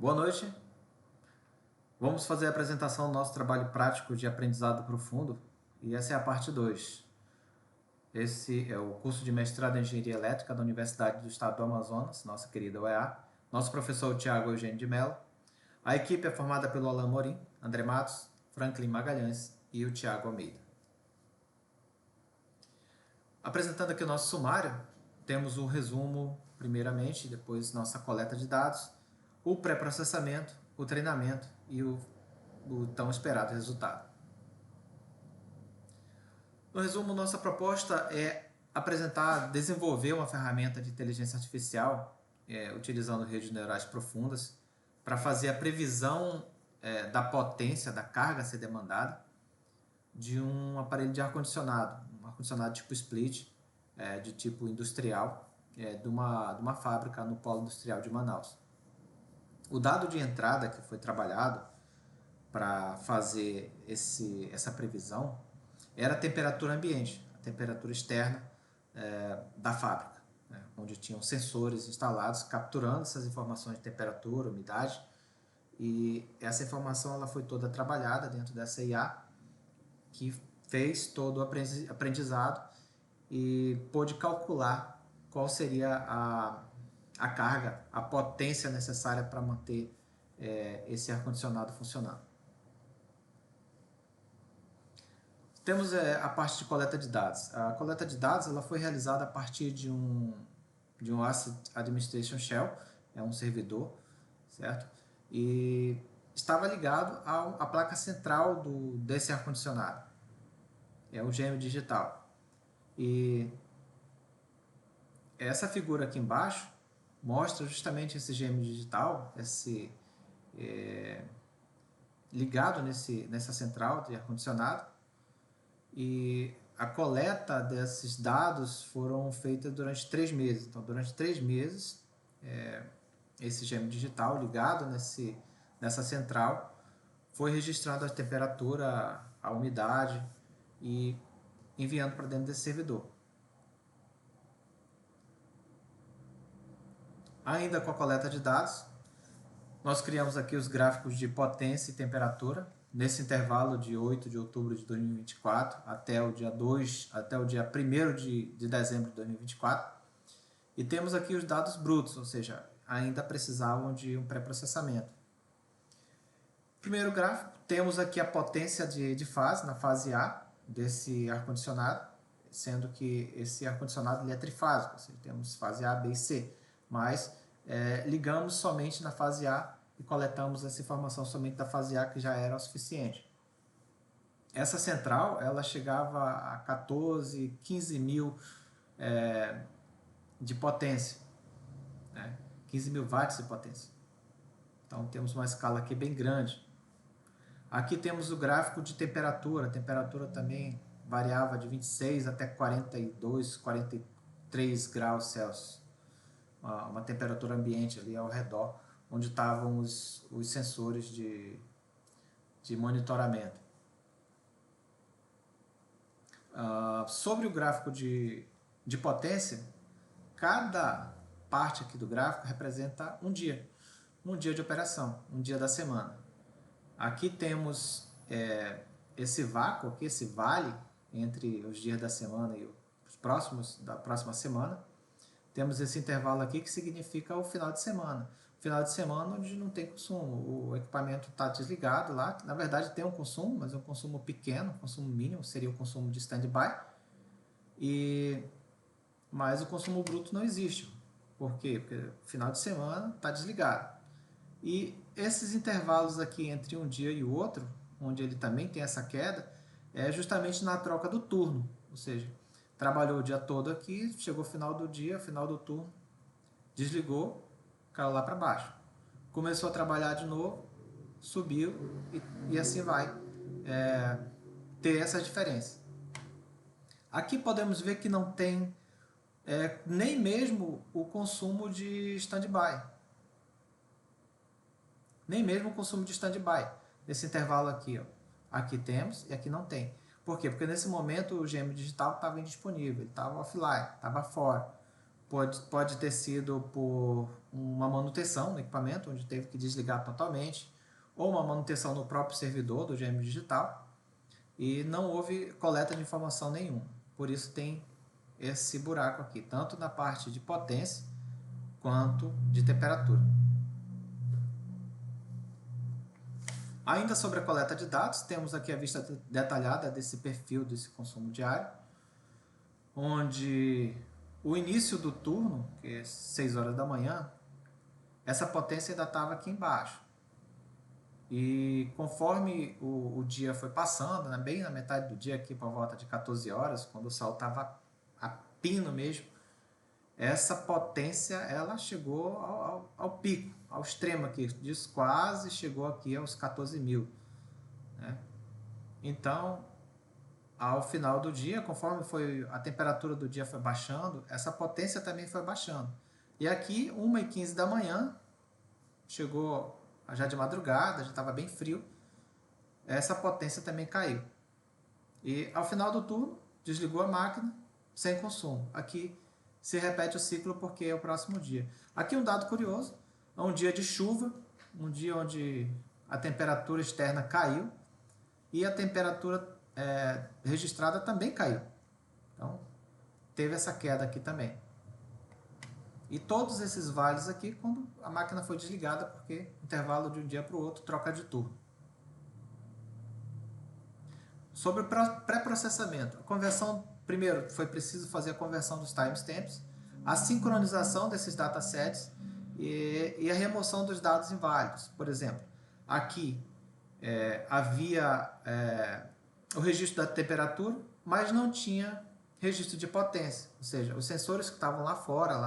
Boa noite. Vamos fazer a apresentação do nosso trabalho prático de aprendizado profundo e essa é a parte 2. Esse é o curso de mestrado em Engenharia Elétrica da Universidade do Estado do Amazonas, nossa querida UEA. Nosso professor Tiago Eugênio de Mello. A equipe é formada pelo Alain Morim, André Matos, Franklin Magalhães e o Tiago Almeida. Apresentando aqui o nosso sumário, temos o resumo primeiramente, depois nossa coleta de dados, o pré-processamento, o treinamento e o tão esperado resultado. No resumo, nossa proposta é desenvolver uma ferramenta de inteligência artificial utilizando redes neurais profundas para fazer a previsão da potência, da carga a ser demandada de um aparelho de ar-condicionado, um ar-condicionado tipo split, de tipo industrial, de uma fábrica no polo industrial de Manaus. O dado de entrada que foi trabalhado para fazer essa previsão era a temperatura ambiente, a temperatura externa da fábrica, né, onde tinham sensores instalados capturando essas informações de temperatura, umidade, e essa informação ela foi toda trabalhada dentro dessa IA, que fez todo o aprendizado e pôde calcular qual seria a carga, a potência necessária para manter esse ar-condicionado funcionando. Temos a parte de coleta de dados. A coleta de dados ela foi realizada a partir de um Asset Administration Shell, é um servidor, certo? E estava ligado à placa central desse ar-condicionado, é o gêmeo digital. E essa figura aqui embaixo mostra justamente esse gêmeo digital, ligado nessa central de ar-condicionado, e a coleta desses dados foram feitas durante 3 meses. Então, durante 3 meses, esse gêmeo digital ligado nessa central foi registrando a temperatura, a umidade e enviando para dentro desse servidor. Ainda com a coleta de dados, nós criamos aqui os gráficos de potência e temperatura nesse intervalo de 8 de outubro de 2024 até o dia 1º de dezembro de 2024. E temos aqui os dados brutos, ou seja, ainda precisavam de um pré-processamento. Primeiro gráfico, temos aqui a potência de fase, na fase A, desse ar-condicionado, sendo que esse ar-condicionado é trifásico, ou seja, temos fase A, B e C, mas ligamos somente na fase A e coletamos essa informação somente da fase A, que já era o suficiente. Essa central ela chegava a 14, 15 mil de potência, né? 15 mil watts de potência. Então temos uma escala aqui bem grande. Aqui temos o gráfico de temperatura. A temperatura também variava de 26 até 42, 43 graus Celsius. Uma temperatura ambiente ali ao redor, onde estavam os sensores de monitoramento. Sobre o gráfico de potência, cada parte aqui do gráfico representa um dia de operação, um dia da semana. Aqui temos esse vácuo, aqui, esse vale entre os dias da semana e os próximos da próxima semana. Temos esse intervalo aqui que significa o final de semana. Final de semana onde não tem consumo, o equipamento está desligado lá, na verdade tem um consumo, mas é um consumo pequeno, um consumo mínimo, seria o consumo de stand-by, mas o consumo bruto não existe. Por quê? Porque final de semana está desligado. E esses intervalos aqui entre um dia e o outro, onde ele também tem essa queda, é justamente na troca do turno, ou seja, trabalhou o dia todo aqui, chegou o final do dia, final do turno, desligou, caiu lá para baixo. Começou a trabalhar de novo, subiu e assim vai ter essa diferença. Aqui podemos ver que não tem nem mesmo o consumo de stand-by. Nem mesmo o consumo de stand-by. Nesse intervalo aqui, ó. Aqui temos e aqui não tem. Por quê? Porque nesse momento o gêmeo digital estava indisponível, ele estava offline, estava fora. Pode ter sido por uma manutenção no equipamento, onde teve que desligar totalmente, ou uma manutenção no próprio servidor do GM Digital, e não houve coleta de informação nenhuma. Por isso tem esse buraco aqui, tanto na parte de potência quanto de temperatura. Ainda sobre a coleta de dados, temos aqui a vista detalhada desse perfil desse consumo diário, onde o início do turno, que é 6 horas da manhã, essa potência ainda estava aqui embaixo. E conforme o dia foi passando, né, bem na metade do dia, aqui por volta de 14 horas, quando o sol estava a pino mesmo, essa potência ela chegou ao pico, ao extremo aqui, diz quase chegou aqui aos 14.000. Né? Então, ao final do dia, conforme a temperatura do dia foi baixando, essa potência também foi baixando. E aqui, 1h15 da manhã, chegou já de madrugada, já estava bem frio, essa potência também caiu. E ao final do turno, desligou a máquina, sem consumo. Aqui se repete o ciclo porque é o próximo dia. Aqui um dado curioso, é um dia de chuva, um dia onde a temperatura externa caiu e a temperatura registrada também caiu. Então, teve essa queda aqui também. E todos esses vales aqui, quando a máquina foi desligada, porque intervalo de um dia para o outro, troca de turno. Sobre o pré-processamento, a conversão, primeiro foi preciso fazer a conversão dos timestamps, a sincronização desses datasets e a remoção dos dados inválidos. Por exemplo, aqui havia o registro da temperatura, mas não tinha registro de potência, ou seja, os sensores que estavam lá fora,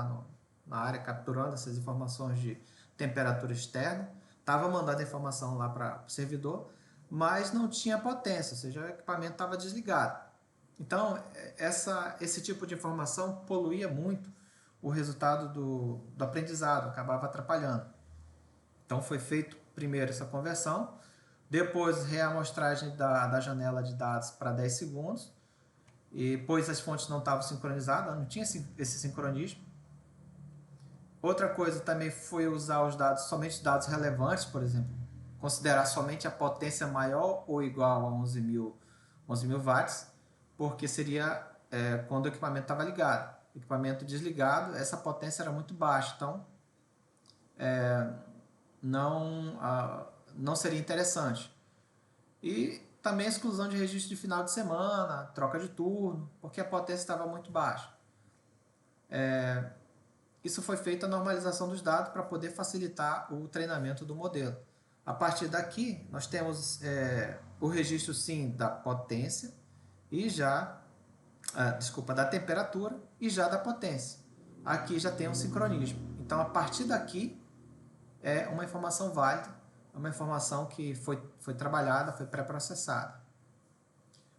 na área, capturando essas informações de temperatura externa, estava mandando a informação lá para o servidor, mas não tinha potência, ou seja, o equipamento estava desligado. Então, esse tipo de informação poluía muito o resultado do aprendizado, acabava atrapalhando. Então, foi feito primeiro essa conversão, depois reamostragem da janela de dados para 10 segundos, e pois as fontes não estavam sincronizadas, não tinha esse sincronismo. Outra coisa também foi usar os dados, somente dados relevantes, por exemplo, considerar somente a potência maior ou igual a 11.000 watts, porque seria quando o equipamento estava ligado. O equipamento desligado, essa potência era muito baixa, então não seria interessante. E também a exclusão de registro de final de semana, troca de turno, porque a potência estava muito baixa. Isso foi feito a normalização dos dados para poder facilitar o treinamento do modelo. A partir daqui, nós temos o registro sim da potência e já, da temperatura e já da potência. Aqui já tem um sincronismo. Então, a partir daqui, é uma informação válida, uma informação que foi trabalhada, foi pré-processada.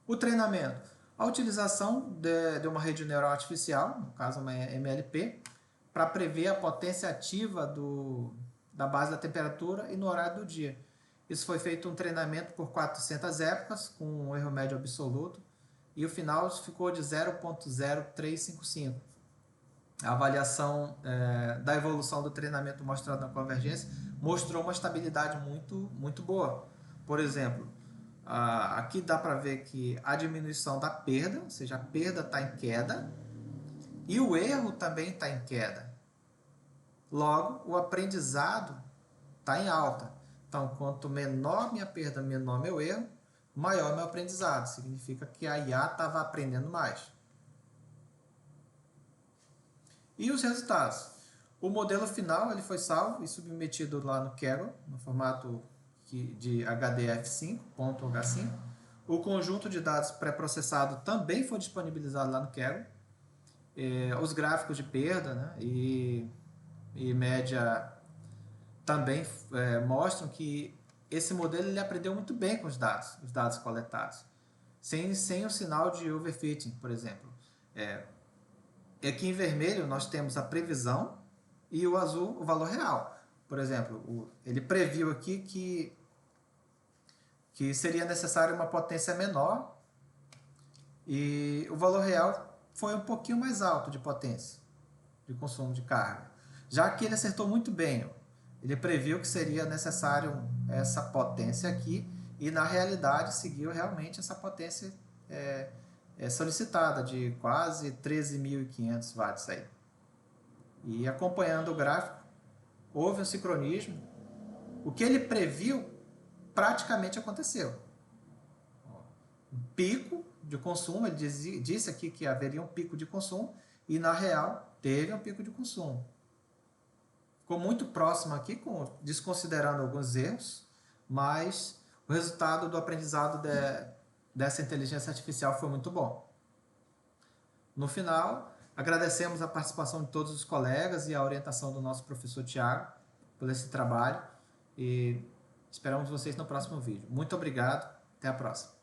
O treinamento. A utilização de uma rede neural artificial, no caso uma MLP, para prever a potência ativa da base da temperatura e no horário do dia. Isso foi feito um treinamento por 400 épocas, com um erro médio absoluto, e o final ficou de 0.0355. A avaliação da evolução do treinamento mostrado na convergência mostrou uma estabilidade muito, muito boa. Por exemplo, aqui dá para ver que a diminuição da perda, ou seja, a perda está em queda, e o erro também está em queda. Logo, o aprendizado está em alta. Então, quanto menor minha perda, menor meu erro, maior meu aprendizado. Significa que a IA estava aprendendo mais. E os resultados? O modelo final ele foi salvo e submetido lá no Kaggle, no formato de HDF5.H5. O conjunto de dados pré-processado também foi disponibilizado lá no Kaggle. Os gráficos de perda, né, e média também mostram que esse modelo ele aprendeu muito bem com os dados coletados, sem o sinal de overfitting, por exemplo. Aqui em vermelho nós temos a previsão e o azul o valor real. Por exemplo, ele previu aqui que seria necessário uma potência menor e o valor real foi um pouquinho mais alto de potência de consumo de carga. já que ele acertou muito bem, ele previu que seria necessário essa potência aqui e na realidade seguiu realmente essa potência solicitada de quase 13.500 watts aí. E acompanhando o gráfico, houve um sincronismo. O que ele previu praticamente aconteceu. Um pico de consumo, ele disse aqui que haveria um pico de consumo e na real teve um pico de consumo. Ficou muito próximo aqui, desconsiderando alguns erros, mas o resultado do aprendizado dessa inteligência artificial foi muito bom. No final, agradecemos a participação de todos os colegas e a orientação do nosso professor Tiago por esse trabalho e esperamos vocês no próximo vídeo. Muito obrigado, até a próxima.